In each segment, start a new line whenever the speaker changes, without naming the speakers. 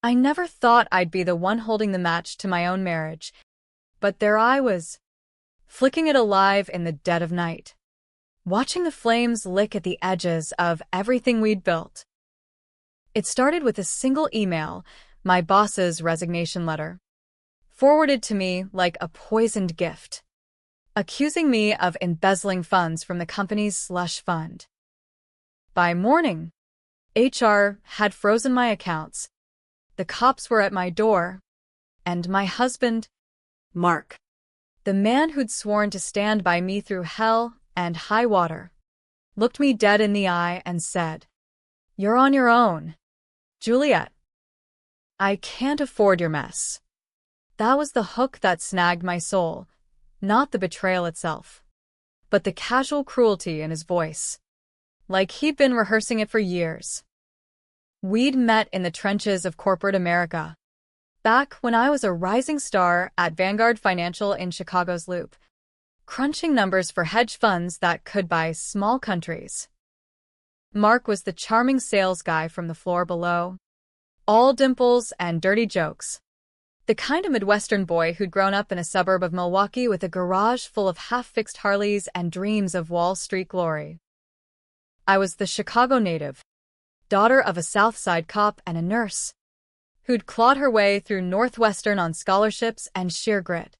I never thought I'd be the one holding the match to my own marriage, but there I was, flicking it alive in the dead of night, watching the flames lick at the edges of everything we'd built. It started with a single email, my boss's resignation letter, forwarded to me like a poisoned gift, accusing me of embezzling funds from the company's slush fund. By morning, HR had frozen my accounts, the cops were at my door, and my husband, Mark, the man who'd sworn to stand by me through hell and high water, looked me dead in the eye and said, "You're on your own, Juliet. I can't afford your mess." That was the hook that snagged my soul, not the betrayal itself, but the casual cruelty in his voice, like he'd been rehearsing it for years. We'd met in the trenches of corporate America, back when I was a rising star at Vanguard Financial in Chicago's Loop, crunching numbers for hedge funds that could buy small countries. Mark was the charming sales guy from the floor below, all dimples and dirty jokes, the kind of Midwestern boy who'd grown up in a suburb of Milwaukee with a garage full of half-fixed Harleys and dreams of Wall Street glory. I was the Chicago native, daughter of a South Side cop and a nurse, who'd clawed her way through Northwestern on scholarships and sheer grit.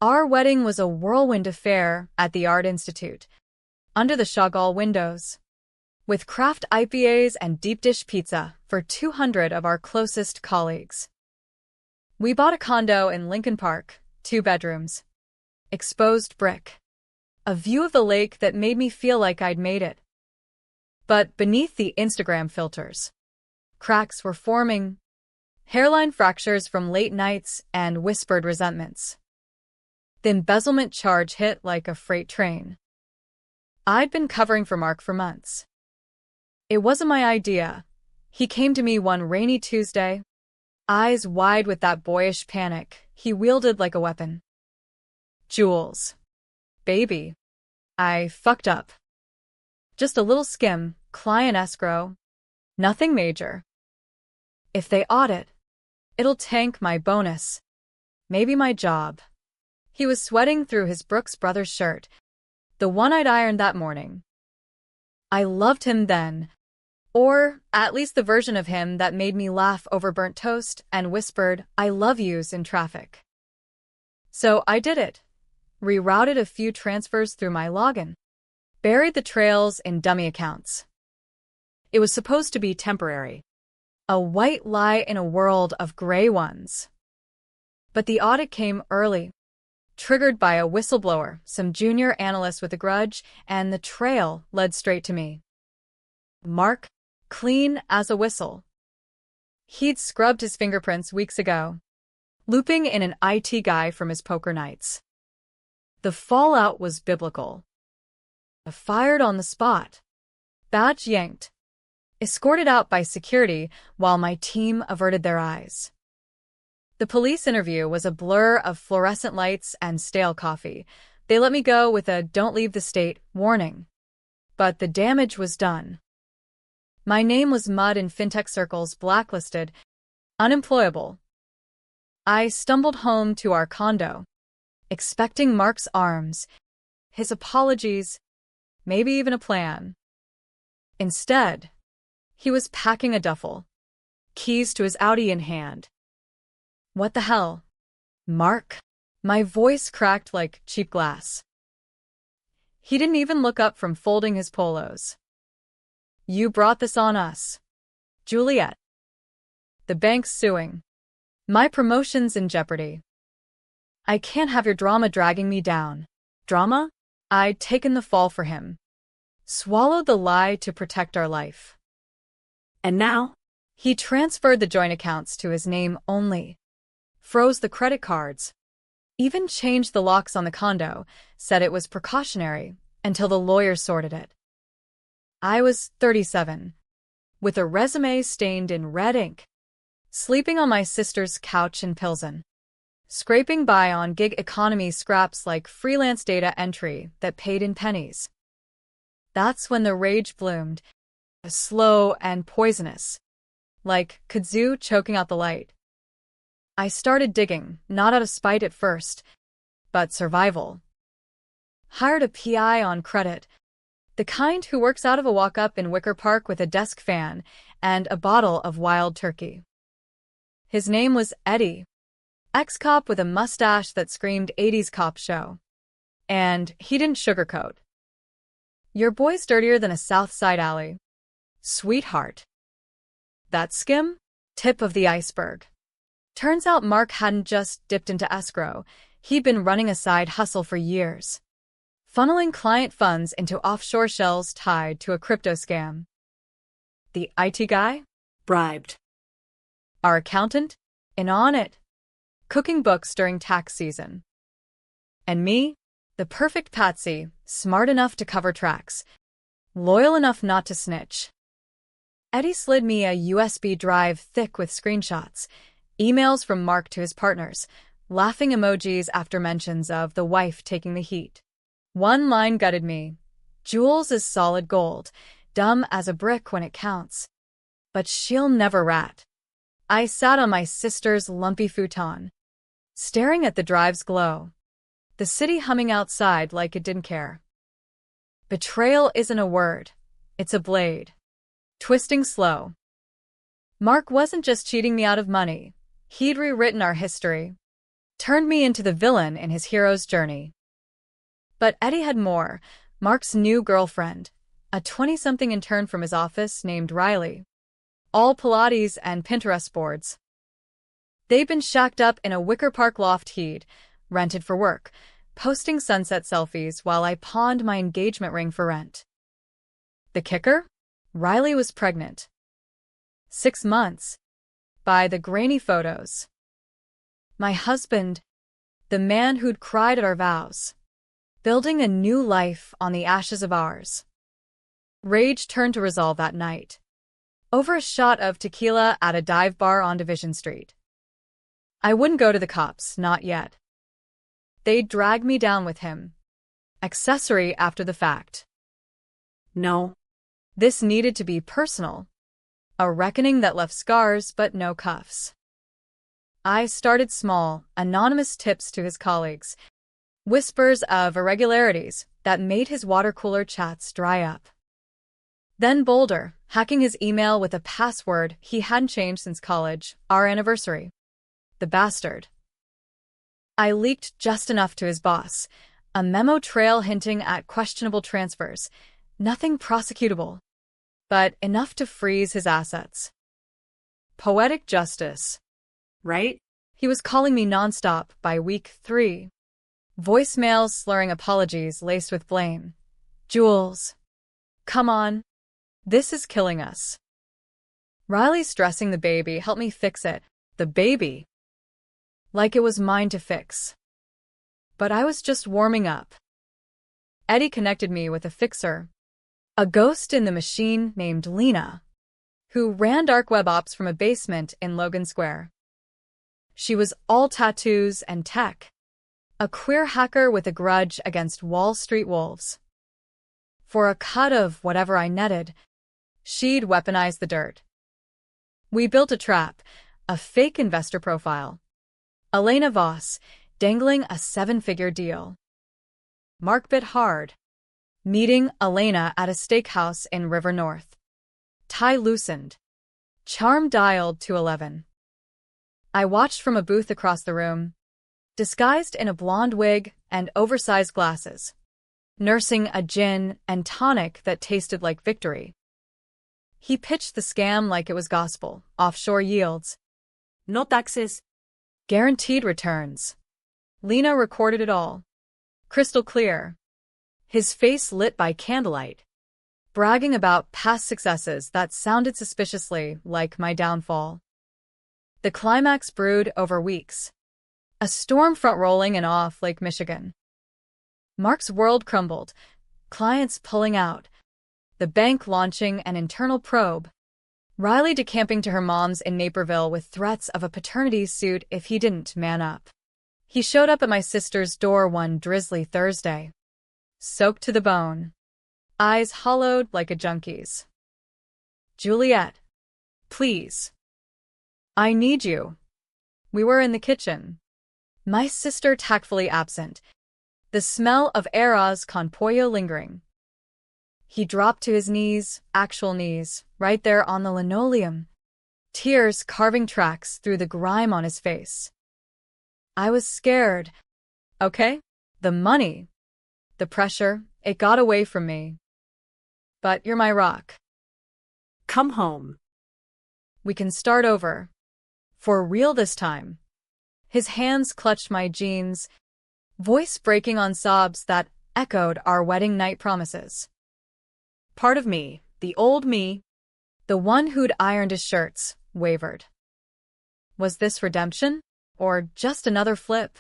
Our wedding was a whirlwind affair at the Art Institute, under the Chagall windows, with craft IPAs and deep dish pizza for 200 of our closest colleagues. We bought a condo in Lincoln Park, 2 bedrooms, exposed brick, a view of the lake that made me feel like I'd made it. But beneath the Instagram filters, cracks were forming, hairline fractures from late nights and whispered resentments. The embezzlement charge hit like a freight train. I'd been covering for Mark for months. It wasn't my idea. He came to me one rainy Tuesday, eyes wide with that boyish panic he wielded like a weapon. "Jules. Baby. I fucked up. Just a little skim, client escrow. Nothing major. If they audit, it'll tank my bonus. Maybe my job." He was sweating through his Brooks Brothers shirt, the one I'd ironed that morning. I loved him then, or at least the version of him that made me laugh over burnt toast and whispered "I love yous" in traffic. So I did it, rerouted a few transfers through my login, buried the trails in dummy accounts. It was supposed to be temporary, a white lie in a world of gray ones. But the audit came early, triggered by a whistleblower, some junior analyst with a grudge, and the trail led straight to me. Mark, clean as a whistle. He'd scrubbed his fingerprints weeks ago, looping in an IT guy from his poker nights. The fallout was biblical. Fired on the spot, badge yanked, escorted out by security while my team averted their eyes. The police interview was a blur of fluorescent lights and stale coffee. They let me go with a "don't leave the state" warning. But the damage was done. My name was mud in fintech circles, blacklisted, unemployable. I stumbled home to our condo, expecting Mark's arms, his apologies, maybe even a plan. Instead, he was packing a duffel, keys to his Audi in hand. "What the hell? Mark?" My voice cracked like cheap glass. He didn't even look up from folding his polos. "You brought this on us, Juliet. The bank's suing. My promotion's in jeopardy. I can't have your drama dragging me down." Drama? I'd taken the fall for him, swallowed the lie to protect our life. And now? He transferred the joint accounts to his name only, froze the credit cards, even changed the locks on the condo, said it was precautionary until the lawyers sorted it. I was 37, with a resume stained in red ink, sleeping on my sister's couch in Pilsen, scraping by on gig economy scraps like freelance data entry that paid in pennies. That's when the rage bloomed, slow and poisonous, like kudzu choking out the light. I started digging, not out of spite at first, but survival. Hired a PI on credit, the kind who works out of a walk-up in Wicker Park with a desk fan and a bottle of wild turkey. His name was Eddie, ex-cop with a mustache that screamed 80s cop show. And he didn't sugarcoat. Your boy's dirtier than a South Side alley. Sweetheart. That skim? Tip of the iceberg. Turns out Mark hadn't just dipped into escrow. He'd been running a side hustle for years, funneling client funds into offshore shells tied to a crypto scam. The IT guy? Bribed. Our accountant? In on it. Cooking books during tax season. And me? The perfect patsy, smart enough to cover tracks, loyal enough not to snitch. Eddie slid me a USB drive thick with screenshots, emails from Mark to his partners, laughing emojis after mentions of the wife taking the heat. One line gutted me. Jules is solid gold, dumb as a brick when it counts. But she'll never rat. I sat on my sister's lumpy futon, staring at the drive's glow. The city humming outside like it didn't care. Betrayal isn't a word. It's a blade. Twisting slow. Mark wasn't just cheating me out of money. He'd rewritten our history. Turned me into the villain in his hero's journey. But Eddie had more. Mark's new girlfriend, a 20-something intern from his office named Riley. All Pilates and Pinterest boards. They'd been shacked up in a Wicker Park loft he'd rented for work, posting sunset selfies while I pawned my engagement ring for rent. The kicker? Riley was pregnant. 6 months. By the grainy photos. My husband, the man who'd cried at our vows, building a new life on the ashes of ours. Rage turned to resolve that night, over a shot of tequila at a dive bar on Division Street. I wouldn't go to the cops, not yet. They'd drag me down with him. Accessory after the fact. No. This needed to be personal. A reckoning that left scars but no cuffs. I started small, anonymous tips to his colleagues, whispers of irregularities that made his water cooler chats dry up. Then bolder, hacking his email with a password he hadn't changed since college, our anniversary. The bastard. I leaked just enough to his boss, a memo trail hinting at questionable transfers, nothing prosecutable, but enough to freeze his assets. Poetic justice. Right? He was calling me nonstop by week 3. Voicemails slurring apologies laced with blame. Jules. Come on. This is killing us. Riley stressing the baby helped me fix it. The baby. Like it was mine to fix. But I was just warming up. Eddie connected me with a fixer. A ghost in the machine named Lena, who ran dark web ops from a basement in Logan Square. She was all tattoos and tech. A queer hacker with a grudge against Wall Street wolves. For a cut of whatever I netted, she'd weaponize the dirt. We built a trap, a fake investor profile. Elena Voss, dangling a 7-figure deal. Mark bit hard. Meeting Elena at a steakhouse in River North. Tie loosened. Charm dialed to 11. I watched from a booth across the room, disguised in a blonde wig and oversized glasses, nursing a gin and tonic that tasted like victory. He pitched the scam like it was gospel, offshore yields. No taxes. Guaranteed returns. Lena recorded it all. Crystal clear. His face lit by candlelight, bragging about past successes that sounded suspiciously like my downfall. The climax brewed over weeks. A storm front rolling in off Lake Michigan. Mark's world crumbled, clients pulling out, the bank launching an internal probe, Riley decamping to her mom's in Naperville with threats of a paternity suit if he didn't man up. He showed up at my sister's door one drizzly Thursday, soaked to the bone, eyes hollowed like a junkie's. Juliet, please. I need you. We were in the kitchen. My sister tactfully absent. The smell of arroz con pollo lingering. He dropped to his knees, actual knees, right there on the linoleum. Tears carving tracks through the grime on his face. I was scared. Okay? The money. The pressure, it got away from me. But you're my rock.
Come home.
We can start over. For real this time. His hands clutched my jeans, voice breaking on sobs that echoed our wedding night promises. Part of me, the old me, the one who'd ironed his shirts, wavered. Was this redemption? Or just another flip?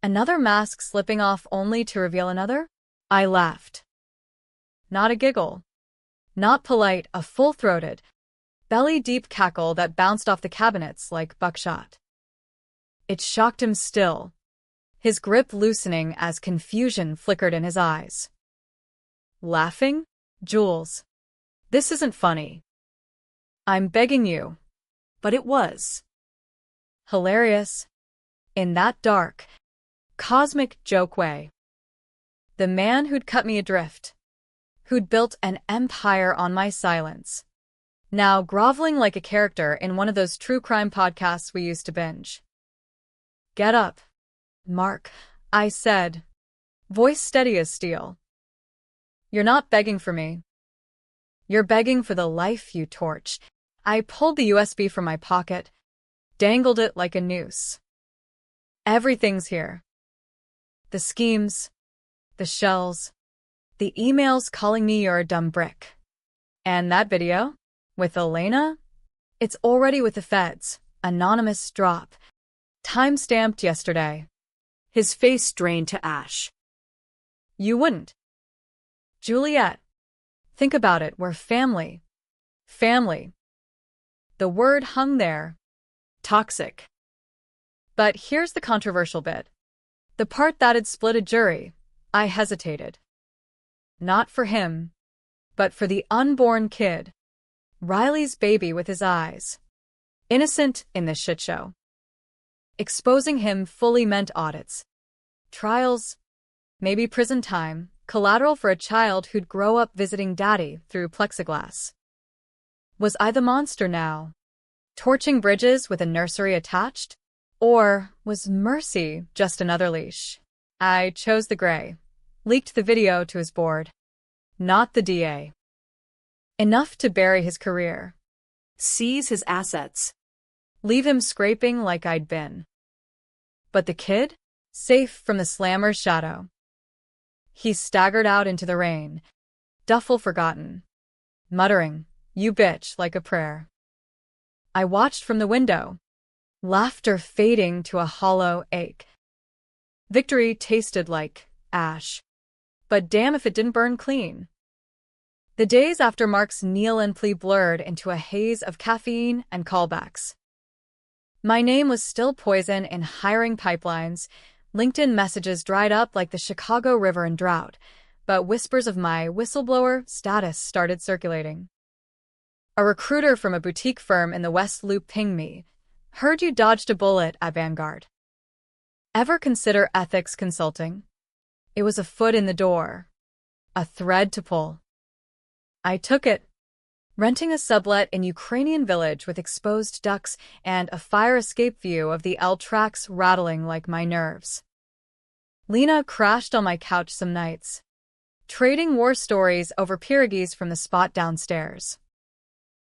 Another mask slipping off only to reveal another? I laughed. Not a giggle. Not polite, a full-throated, belly-deep cackle that bounced off the cabinets like buckshot. It shocked him still, his grip loosening as confusion flickered in his eyes. Laughing? Jules, this isn't funny. I'm begging you.
But it was.
Hilarious. In that dark, cosmic joke way. The man who'd cut me adrift, who'd built an empire on my silence, now groveling like a character in one of those true crime podcasts we used to binge. Get up, Mark, I said, voice steady as steel. You're not begging for me. You're begging for the life you torch. I pulled the USB from my pocket, dangled it like a noose. Everything's here. The schemes, the shells, the emails calling me you're a dumb brick. And that video? With Elena? It's already with the feds. Anonymous drop. Time-stamped yesterday.
His face drained to ash.
You wouldn't. Juliet. Think about it, we're family. Family. The word hung there.
Toxic.
But here's the controversial bit. The part that'd split a jury. I hesitated. Not for him, but for the unborn kid. Riley's baby with his eyes. Innocent in this shit show. Exposing him fully meant audits. Trials. Maybe prison time. Collateral for a child who'd grow up visiting daddy through plexiglass. Was I the monster now? Torching bridges with a nursery attached? Or was mercy just another leash? I chose the gray. Leaked the video to his board. Not the DA. Enough to bury his career.
Seize his assets.
Leave him scraping like I'd been. But the kid? Safe from the slammer's shadow. He staggered out into the rain, duffel forgotten, muttering, "You bitch," like a prayer. I watched from the window, laughter fading to a hollow ache. Victory tasted like ash, but damn if it didn't burn clean. The days after Mark's kneel and plea blurred into a haze of caffeine and callbacks. My name was still poison in hiring pipelines. LinkedIn messages dried up like the Chicago River in drought, but whispers of my whistleblower status started circulating. A recruiter from a boutique firm in the West Loop pinged me. Heard you dodged a bullet at Vanguard. Ever consider ethics consulting? It was a foot in the door. A thread to pull. I took it. Renting a sublet in Ukrainian village with exposed ducks and a fire escape view of the L tracks rattling like my nerves. Lena crashed on my couch some nights, trading war stories over pierogies from the spot downstairs.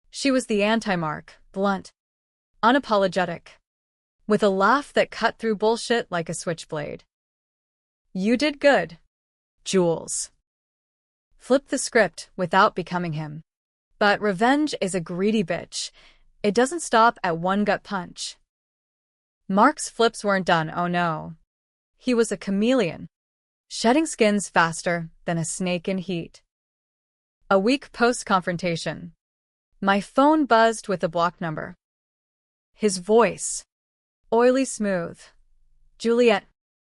She was the anti-Mark, blunt, unapologetic, with a laugh that cut through bullshit like a switchblade. You did good, Jules. Flip the script without becoming him. But revenge is a greedy bitch. It doesn't stop at one gut punch. Mark's flips weren't done, oh no. He was a chameleon, shedding skins faster than a snake in heat. A week post-confrontation, my phone buzzed with a block number. His voice, oily smooth. Juliet,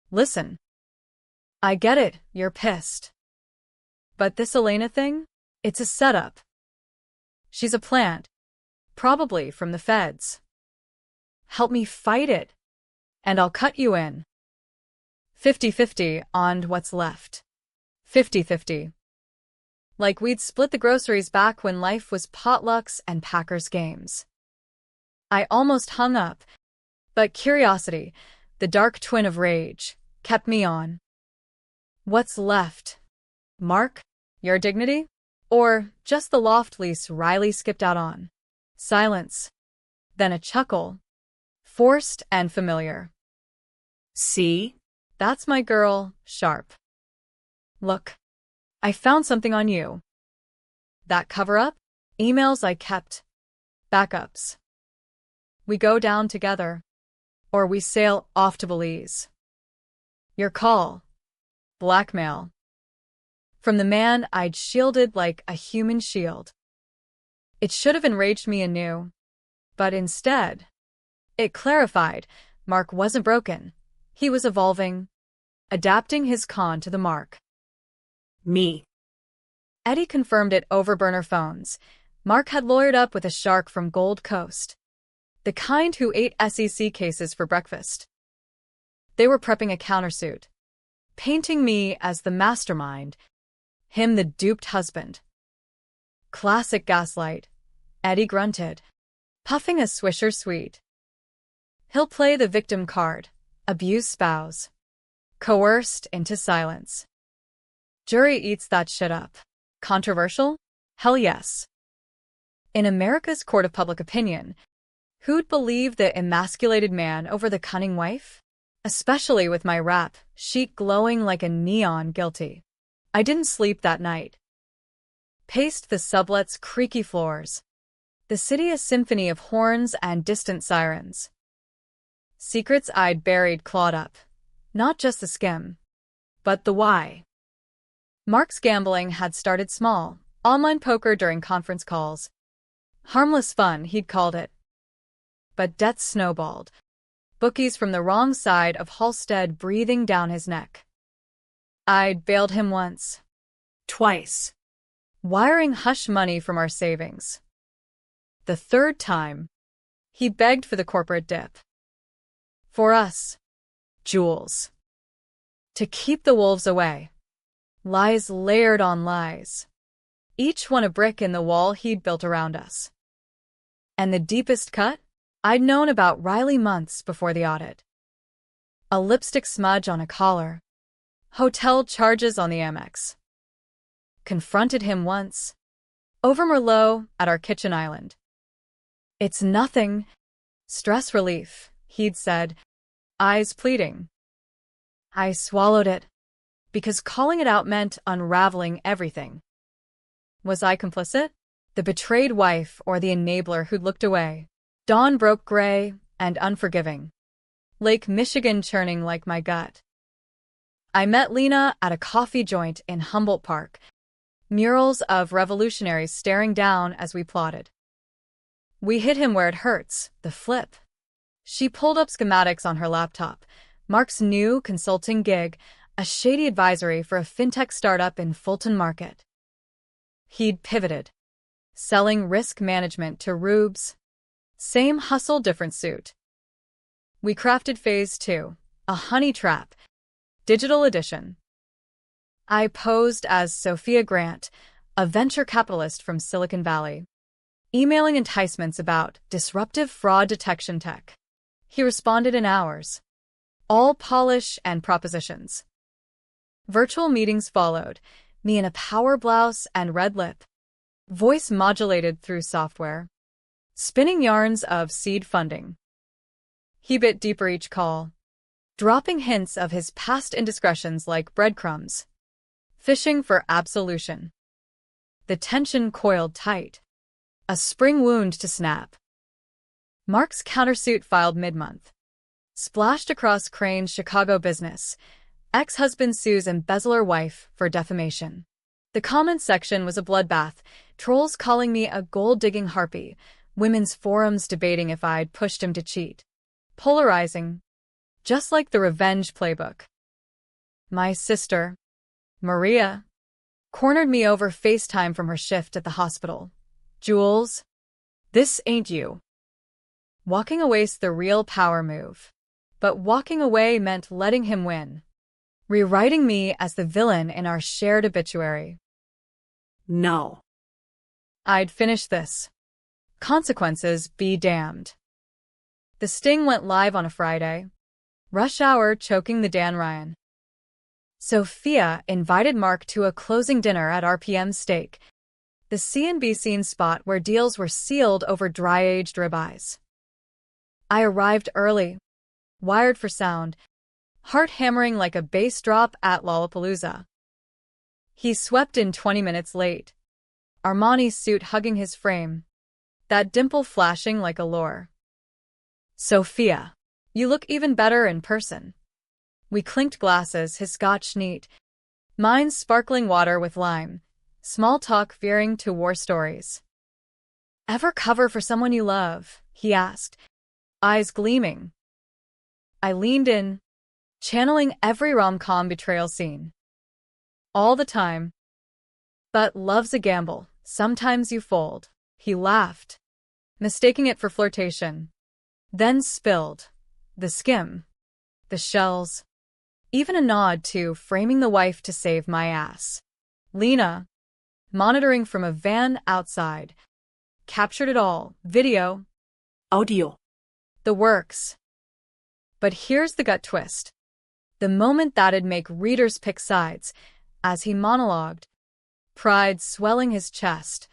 listen. I get it, you're pissed. But this Elena thing? It's a setup. She's a plant. Probably from the feds. Help me fight it, and I'll cut you in. 50-50 on what's left. 50-50. Like we'd split the groceries back when life was potlucks and Packers games. I almost hung up, but curiosity, the dark twin of rage, kept me on. What's left? Mark? Your dignity? Or just the loft lease Riley skipped out on? Silence. Then a chuckle. Forced and familiar.
See?
That's my girl, Sharp. Look. I found something on you. That cover-up? Emails I kept. Backups. We go down together. Or we sail off to Belize. Your call. Blackmail. From the man I'd shielded like a human shield. It should have enraged me anew. But instead, it clarified Mark wasn't broken. He was evolving, adapting his con to the mark.
Me.
Eddie confirmed it over burner phones. Mark had lawyered up with a shark from Gold Coast. The kind who ate SEC cases for breakfast. They were prepping a countersuit. Painting me as the mastermind. Him the duped husband. Classic gaslight. Eddie grunted, puffing a Swisher Sweet. He'll play the victim card. Abuse spouse. Coerced into silence. Jury eats that shit up. Controversial? Hell yes. In America's court of public opinion, who'd believe the emasculated man over the cunning wife? Especially with my rap sheet glowing like a neon guilty. I didn't sleep that night. Paced the sublet's creaky floors. The city a symphony of horns and distant sirens. Secrets I'd buried clawed up. Not just the skim, but the why. Mark's gambling had started small, online poker during conference calls. Harmless fun, he'd called it. But debt snowballed. Bookies from the wrong side of Halstead breathing down his neck. I'd bailed him once.
Twice.
Wiring hush money from our savings. The third time, he begged for the corporate dip. For us, jewels. To keep the wolves away. Lies layered on lies. Each one a brick in the wall he'd built around us. And the deepest cut? I'd known about Riley months before the audit. A lipstick smudge on a collar. Hotel charges on the Amex. Confronted him once. Over Merlot at our kitchen island. It's nothing. Stress relief, he'd said, eyes pleading. I swallowed it. Because calling it out meant unraveling everything. Was I complicit? The betrayed wife or the enabler who'd looked away? Dawn broke gray and unforgiving. Lake Michigan churning like my gut. I met Lena at a coffee joint in Humboldt Park. Murals of revolutionaries staring down as we plotted. We hit him where it hurts, the flip. She pulled up schematics on her laptop. Mark's new consulting gig, a shady advisory for a fintech startup in Fulton Market. He'd pivoted, selling risk management to rubes. Same hustle, different suit. We crafted Phase 2, a honey trap, digital edition. I posed as Sophia Grant, a venture capitalist from Silicon Valley, emailing enticements about disruptive fraud detection tech. He responded in hours. All polish and propositions. Virtual meetings followed, me in a power blouse and red lip. Voice modulated through software. Spinning yarns of seed funding. He bit deeper each call, dropping hints of his past indiscretions like breadcrumbs. Fishing for absolution. The tension coiled tight. A spring wound to snap. Mark's countersuit filed mid-month. Splashed across Crane's Chicago business. Ex-husband sues embezzler wife for defamation. The comments section was a bloodbath, trolls calling me a gold-digging harpy, women's forums debating if I'd pushed him to cheat. Polarizing. Just like the revenge playbook. My sister, Maria, cornered me over FaceTime from her shift at the hospital. Jules, this ain't you. Walking away's the real power move. But walking away meant letting him win, rewriting me as the villain in our shared obituary.
No.
I'd finish this. Consequences be damned. The Sting went live on a Friday. Rush hour choking the Dan Ryan. Sophia invited Mark to a closing dinner at RPM Steak, the C&B scene spot where deals were sealed over dry-aged ribeyes. I arrived early, wired for sound, heart hammering like a bass drop at Lollapalooza. He swept in 20 minutes late, Armani suit hugging his frame, that dimple flashing like a lure. Sophia, you look even better in person. We clinked glasses, his scotch neat, mine sparkling water with lime, small talk veering to war stories. Ever cover for someone you love? He asked, eyes gleaming. I leaned in, channeling every rom-com betrayal scene. All the time. But love's a gamble, sometimes you fold. He laughed, mistaking it for flirtation. Then spilled. The skim. The shells. Even a nod to framing the wife to save my ass. Lena, monitoring from a van outside, captured it all. Video.
Audio.
The works. But here's the gut twist. The moment that'd make readers pick sides, as he monologued, pride swelling his chest.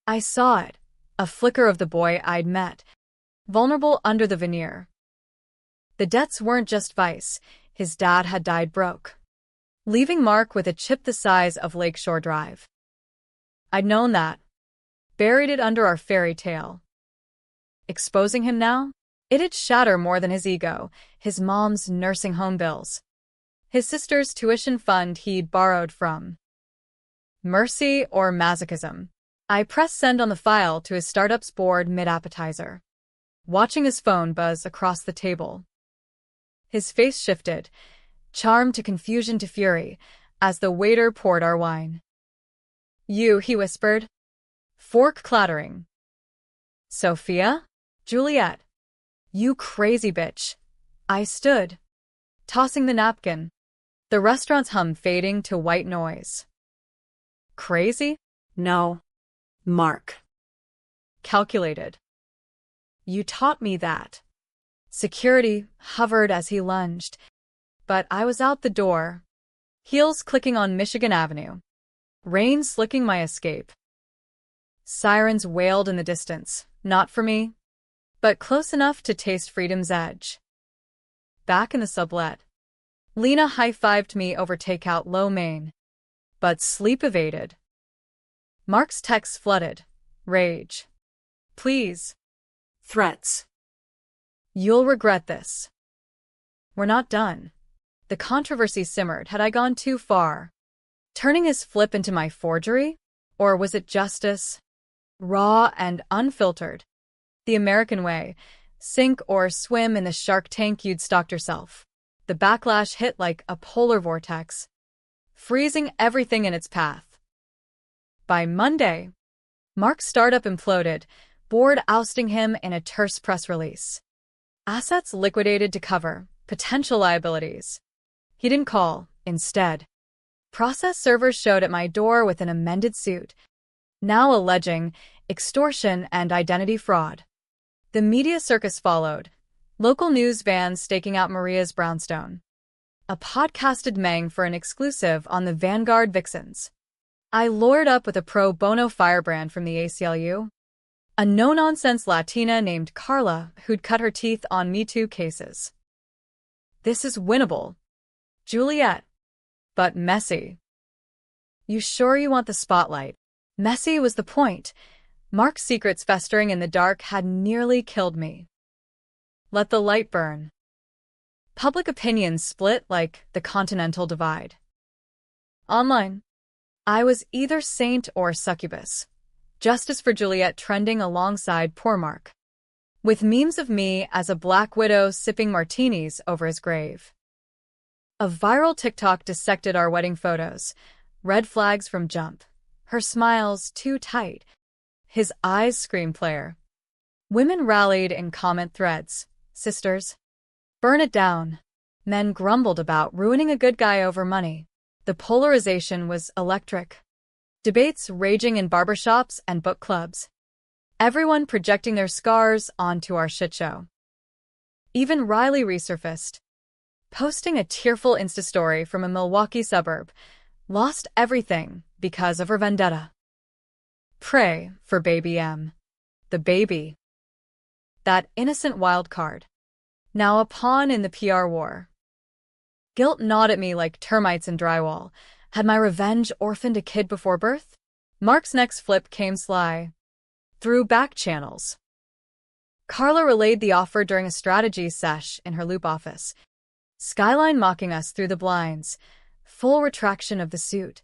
I saw it, a flicker of the boy I'd met, vulnerable under the veneer. The debts weren't just vice, his dad had died broke, leaving Mark with a chip the size of Lakeshore Drive. I'd known that, buried it under our fairy tale. Exposing him now? It'd shatter more than his ego, his mom's nursing home bills, his sister's tuition fund he'd borrowed from. Mercy or masochism? I pressed send on the file to his startup's board mid-appetizer, watching his phone buzz across the table. His face shifted, charm to confusion to fury, as the waiter poured our wine. You, he whispered, fork clattering. Sophia? Juliet. You crazy bitch. I stood, tossing the napkin, the restaurant's hum fading to white noise. Crazy?
No. Mark.
Calculated. You taught me that. Security hovered as he lunged, but I was out the door, heels clicking on Michigan Avenue, rain slicking my escape. Sirens wailed in the distance, not for me, but close enough to taste freedom's edge. Back in the sublet, Lena high-fived me over takeout lo mein, but sleep evaded. Mark's texts flooded. Rage. Please.
Threats.
You'll regret this. We're not done. The controversy simmered. Had I gone too far? Turning his flip into my forgery? Or was it justice? Raw and unfiltered. The American way. Sink or swim in the shark tank you'd stocked yourself. The backlash hit like a polar vortex, freezing everything in its path. By Monday, Mark's startup imploded, board ousting him in a terse press release. Assets liquidated to cover potential liabilities. He didn't call, instead. Process servers showed at my door with an amended suit, now alleging extortion and identity fraud. The media circus followed, local news vans staking out Maria's brownstone. A podcasted Meng for an exclusive on the Vanguard Vixens. I lawyered up with a pro bono firebrand from the ACLU, a no-nonsense Latina named Carla who'd cut her teeth on Me Too cases. This is winnable, Juliet, but messy. You sure you want the spotlight? Messy was the point. Mark's secrets festering in the dark had nearly killed me. Let the light burn. Public opinion split like the Continental Divide. Online, I was either saint or succubus. Justice for Juliet trending alongside poor Mark, with memes of me as a black widow sipping martinis over his grave. A viral TikTok dissected our wedding photos, red flags from jump, her smiles too tight, his eyes scream player. Women rallied in comment threads. Sisters, burn it down. Men grumbled about ruining a good guy over money. The polarization was electric. Debates raging in barbershops and book clubs. Everyone projecting their scars onto our shitshow. Even Riley resurfaced, posting a tearful Insta story from a Milwaukee suburb. Lost everything because of her vendetta. Pray for baby M. The baby. That innocent wild card. Now a pawn in the PR war. Guilt gnawed at me like termites in drywall. Had my revenge orphaned a kid before birth? Mark's next flip came sly. Through back channels. Carla relayed the offer during a strategy sesh in her Loop office. Skyline mocking us through the blinds. Full retraction of the suit.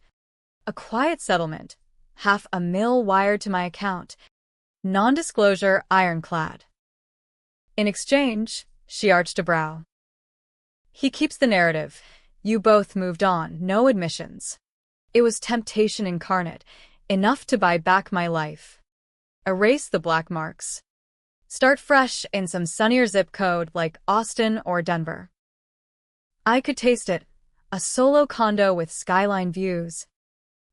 A quiet settlement. $500,000 wired to my account. Non-disclosure ironclad. In exchange, she arched a brow. He keeps the narrative. You both moved on, no admissions. It was temptation incarnate, enough to buy back my life. Erase the black marks. Start fresh in some sunnier zip code like Austin or Denver. I could taste it. A solo condo with skyline views.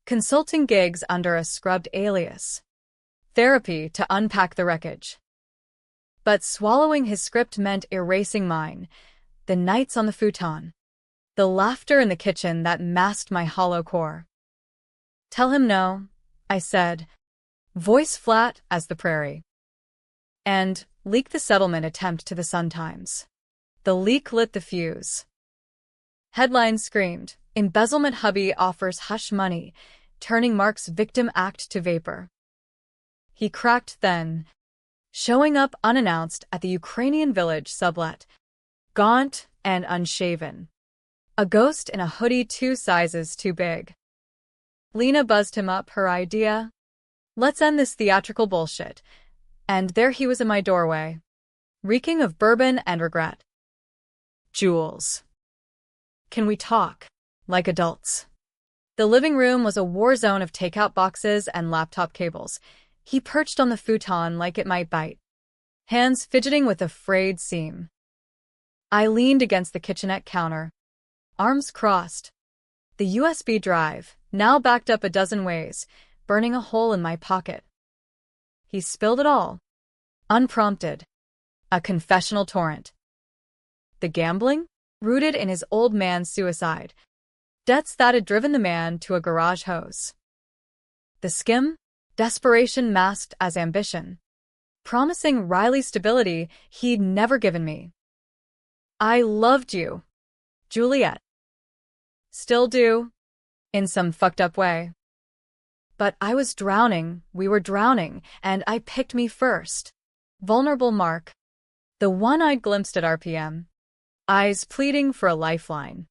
Consulting gigs under a scrubbed alias. Therapy to unpack the wreckage. But swallowing his script meant erasing mine. The nights on the futon. The laughter in the kitchen that masked my hollow core. Tell him no, I said, voice flat as the prairie. And leak the settlement attempt to the Sun-Times. The leak lit the fuse. Headlines screamed, embezzlement hubby offers hush money, turning Mark's victim act to vapor. He cracked then, showing up unannounced at the Ukrainian village sublet, gaunt and unshaven. A ghost in a hoodie 2 sizes too big. Lena buzzed him up her idea. Let's end this theatrical bullshit. And there he was in my doorway, reeking of bourbon and regret. Jules. Can we talk? Like adults. The living room was a war zone of takeout boxes and laptop cables. He perched on the futon like it might bite, hands fidgeting with a frayed seam. I leaned against the kitchenette counter, arms crossed. The USB drive, now backed up a dozen ways, burning a hole in my pocket. He spilled it all. Unprompted. A confessional torrent. The gambling? Rooted in his old man's suicide. Debts that had driven the man to a garage hose. The skim? Desperation masked as ambition. Promising Riley stability he'd never given me. I loved you, Juliet. Still do. In some fucked up way. But I was drowning, we were drowning, and I picked me first. Vulnerable Mark. The one I'd glimpsed at RPM. Eyes pleading for a lifeline.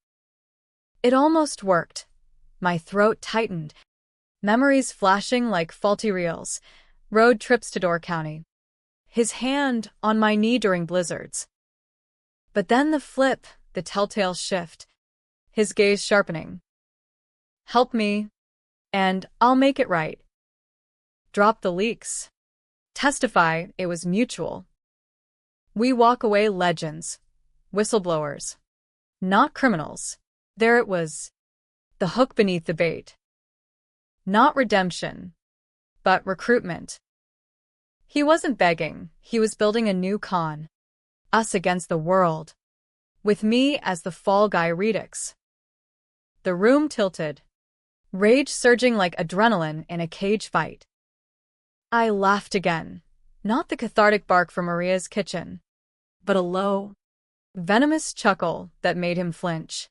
It almost worked. My throat tightened. Memories flashing like faulty reels. Road trips to Door County. His hand on my knee during blizzards. But then the flip, the telltale shift. His gaze sharpening. Help me, and I'll make it right. Drop the leaks. Testify it was mutual. We walk away legends. Whistleblowers. Not criminals. There it was. The hook beneath the bait. Not redemption, but recruitment. He wasn't begging, he was building a new con. Us against the world. With me as the fall guy Redux. The room tilted. Rage surging like adrenaline in a cage fight. I laughed again. Not the cathartic bark from Maria's kitchen, but a low, venomous chuckle that made him flinch.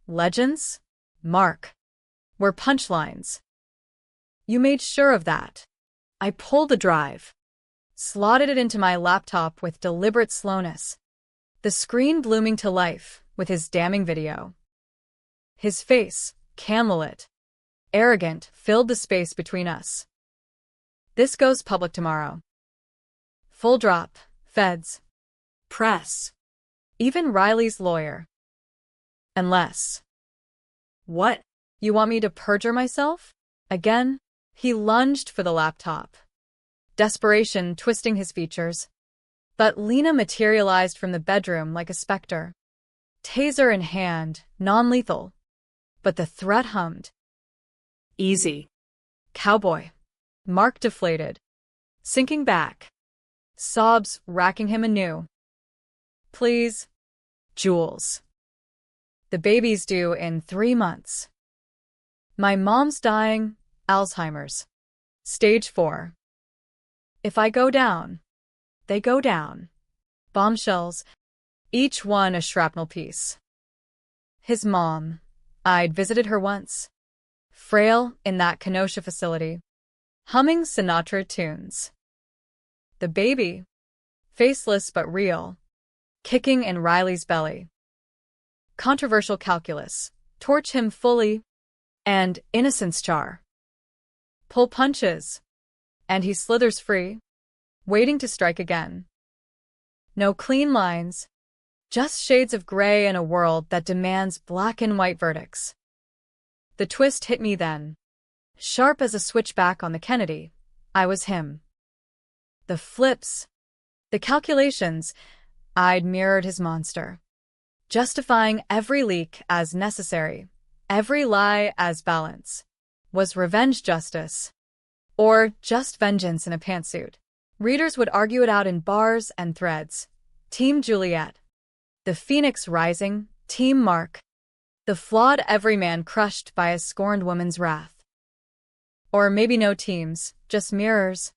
Legends? Mark. Were punchlines. You made sure of that. I pulled the drive. Slotted it into my laptop with deliberate slowness. The screen blooming to life with his damning video. His face, candlelit, arrogant, filled the space between us. This goes public tomorrow. Full drop, feds.
Press.
Even Riley's lawyer. Unless.
What?
You want me to perjure myself? Again? He lunged for the laptop. desperation twisting his features. But Lena materialized from the bedroom like a specter. Taser in hand, non-lethal. But the threat hummed.
Easy.
Cowboy. Mark deflated. Sinking back. Sobs racking him anew. Please. Jules. The baby's due in 3 months. My mom's dying, Alzheimer's. Stage 4. If I go down, they go down. Bombshells, each one a shrapnel piece. His mom. I'd visited her once. Frail in that Kenosha facility. Humming Sinatra tunes. The baby. Faceless but real. Kicking in Riley's belly. Controversial calculus. Torch him fully. And innocence jar. Pull punches. And he slithers free. Waiting to strike again. No clean lines. Just shades of gray in a world that demands black and white verdicts. The twist hit me then. Sharp as a switchback on the Kennedy, I was him. The flips. The calculations. I'd mirrored his monster. Justifying every leak as necessary. Every lie as balance. Was revenge justice? Or just vengeance in a pantsuit? Readers would argue it out in bars and threads. Team Juliet. The phoenix rising. Team Mark. The flawed everyman crushed by a scorned woman's wrath. Or maybe no teams, just mirrors.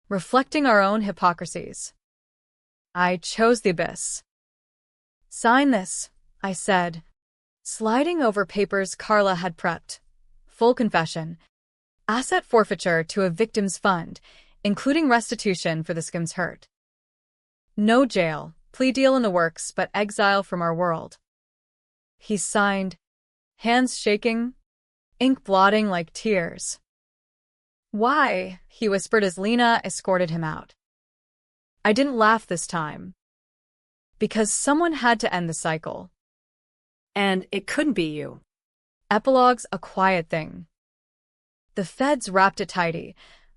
Reflecting our own hypocrisies. I chose the abyss. Sign this, I said, sliding over papers Carla had prepped. Full confession. Asset forfeiture to a victim's fund, including restitution for the skim's hurt. No jail, plea deal in the works, but exile from our world. He signed, hands shaking, ink blotting like tears. Why? He whispered as Lena escorted him out. I didn't laugh this time. Because someone had to end the cycle.
And it couldn't be you.
Epilogue's a quiet thing. The feds wrapped it tidy.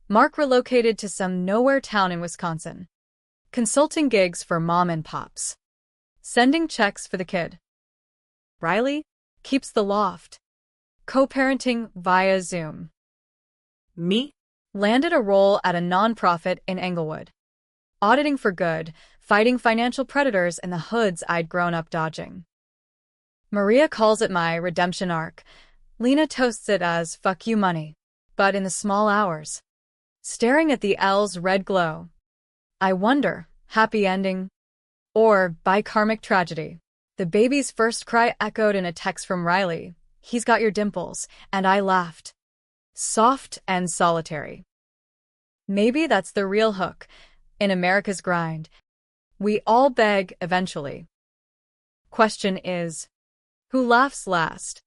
Mark relocated to some nowhere town in Wisconsin. Consulting gigs for mom and pops. Sending checks for the kid. Riley keeps the loft. Co-parenting via Zoom.
Me?
Landed a role at a nonprofit in Englewood. Auditing for good, fighting financial predators in the hoods I'd grown up dodging. Maria calls it my redemption arc. Lena toasts it as fuck you money. But in the small hours. Staring at the L's red glow. I wonder, happy ending? Or bikarmic tragedy? The baby's first cry echoed in a text from Riley. He's got your dimples, and I laughed. Soft and solitary. Maybe that's the real hook. In America's grind. We all beg eventually. Question is, who laughs last?